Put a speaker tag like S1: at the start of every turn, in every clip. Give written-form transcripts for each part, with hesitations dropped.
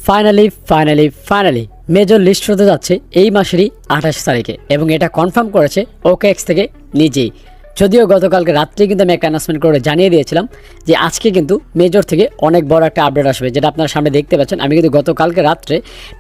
S1: Finally major list হতে যাচ্ছে এই মাসেরই 28 তারিখে এবং এটা কনফার্ম করেছে ওকেএক্স থেকে নিজেই। যদিও গতকালকে রাত্রে কিন্তু আমি একটা অ্যানাউন্সমেন্ট করে জানিয়ে দিয়েছিলাম যে আজকে কিন্তু মেজর থেকে অনেক বড় একটা আপডেট আসবে, যেটা আপনারা সামনে দেখতে পাচ্ছেন। আমি কিন্তু গতকালকে রাত্রে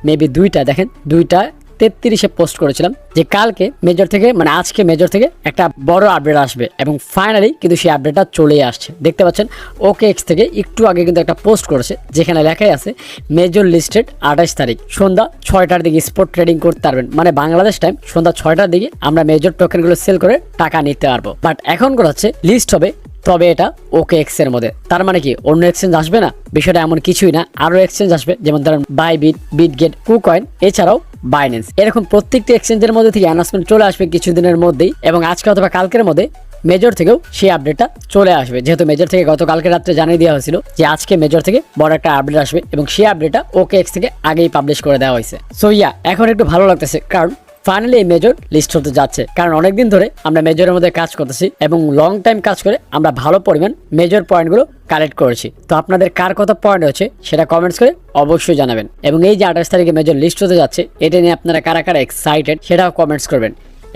S1: মেবি 2:33 পোস্ট করেছিলাম যে কালকে মেজর থেকে মানে আজকে মেজর থেকে একটা বড় আপডেট আসবে এবং ফাইনালি কিন্তু সেই আপডেটটা চলে আসছে। দেখতে পাচ্ছেন ওকেএক্স থেকে একটু আগে কিন্তু একটা পোস্ট করেছে যেখানে লেখাই আছে মেজর লিস্টেড 28 তারিখ সন্ধ্যা 6টার দিকে স্পট ট্রেডিং করতে পারবেন, মানে বাংলাদেশ টাইম সন্ধ্যা 6টার দিকে আমরা মেজর টোকেনগুলো সেল করে টাকা নিতে পারবো। বাট এখন করা হচ্ছে লিস্ট হবে, তবে এটা ওকেএক্স এর মধ্যে। তার মানে কি অন্য এক্সচেঞ্জ আসবে না? বিষয়টা এমন কিছুই না, আরো এক্সচেঞ্জ আসবে, যেমন ধরেন বাইবিট, বিটগেট, কুকয়েন, এছাড়াও বাইন্যান্স। এরকম প্রত্যেকটি এক্সচেঞ্জের মধ্যে থেকে অ্যানাউন্সমেন্ট চলে আসবে কিছুদিনের মধ্যেই এবং আজকে অথবা কালকের মধ্যে মেজর থেকেও সেই আপডেটটা চলে আসবে। যেহেতু মেজর থেকে গতকালকে রাত্রে জানিয়ে দেওয়া হয়েছিল যে আজকে মেজর থেকে বড় একটা আপডেট আসবে এবং সেই আপডেটটা ওকেএক্স থেকে আগেই পাবলিশ করে দেওয়া হয়েছে। সো এখন একটু ভালো লাগতেছে, কারণ ফাইনালি এই মেজর লিস্ট হতে যাচ্ছে। কারণ অনেকদিন ধরে আমরা মেজরের মধ্যে কাজ করতেছি এবং লং টাইম কাজ করে আমরা ভালো পরিমাণ মেজর পয়েন্টগুলো কালেক্ট করেছি। তো আপনাদের কার কত পয়েন্ট হচ্ছে সেটা কমেন্টস করে অবশ্যই জানাবেন। এবং এই যে 28 তারিখে মেজর লিস্ট হতে যাচ্ছে এটা নিয়ে আপনারা কারা কারা এক্সাইটেড সেটাও কমেন্টস করবেন।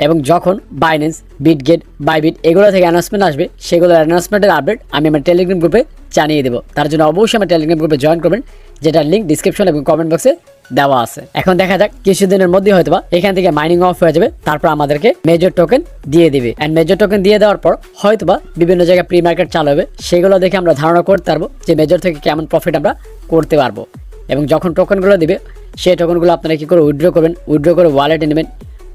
S1: এবং যখন বাইন্যান্স, বিটগেট, বাইবিট এগুলো থেকে অ্যানাউন্সমেন্ট আসবে সেগুলোর অ্যানাউন্সমেন্টের আপডেট আমি আমার টেলিগ্রাম গ্রুপে জানিয়ে দেবো। তার জন্য অবশ্যই আমার টেলিগ্রাম গ্রুপে জয়েন করবেন, যেটার লিঙ্ক ডিসক্রিপশন এবং কমেন্ট বক্সে দেওয়া আছে। এখন দেখা যাক কিছুদিনের মধ্যে হয়তোবা এখান থেকে মাইনিং অফ হয়ে যাবে, তারপর আমাদেরকে মেজর টোকেন দিয়ে দিবে। এন্ড মেজর টোকেন দিয়ে দেওয়ার পর হয়তোবা বিভিন্ন জায়গায় প্রি মার্কেট চালু হবে, সেগুলো দেখে আমরা ধারণা করতে পারবো যে মেজর থেকে কেমন প্রফিট আমরা করতে পারবো। এবং যখন টোকেনগুলো দিবে সেই টোকেনগুলো আপনারা কি করে উইথড্র করবেন, উইথড্র করে ওয়ালেটে নেবেন,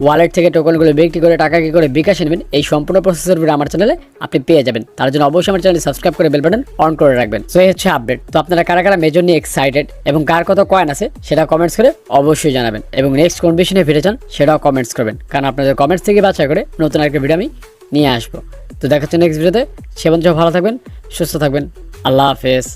S1: ওয়ালেট থেকে টোকেনগুলো বিক্রি করে টাকা কি করে বিকাশে নেবেন, এই সম্পূর্ণ প্রসেসের ভিডিও আমার চ্যানেলে আপনি পেয়ে যাবেন। তার জন্য অবশ্যই আমার চ্যানেল সাবস্ক্রাইব করে বেল বাটন অন করে রাখবেন। সো এই হচ্ছে আপডেট। তো আপনারা কারা কারা মেজর নিয়ে এক্সাইটেড এবং কার কত কয়েন আছে সেটা কমেন্টস করে অবশ্যই জানাবেন। এবং নেক্সট কোন বিষয়ে ভিডিও চান সেটাও কমেন্টস করবেন, কারণ আপনাদের কমেন্টস থেকে বাছাই করে নতুন একটা ভিডিও আমি নিয়ে আসবো। তো দেখা হচ্ছে নেক্সট ভিডিওতে। সে পর্যন্ত ভালো থাকবেন, সুস্থ থাকবেন। আল্লাহ হাফেজ।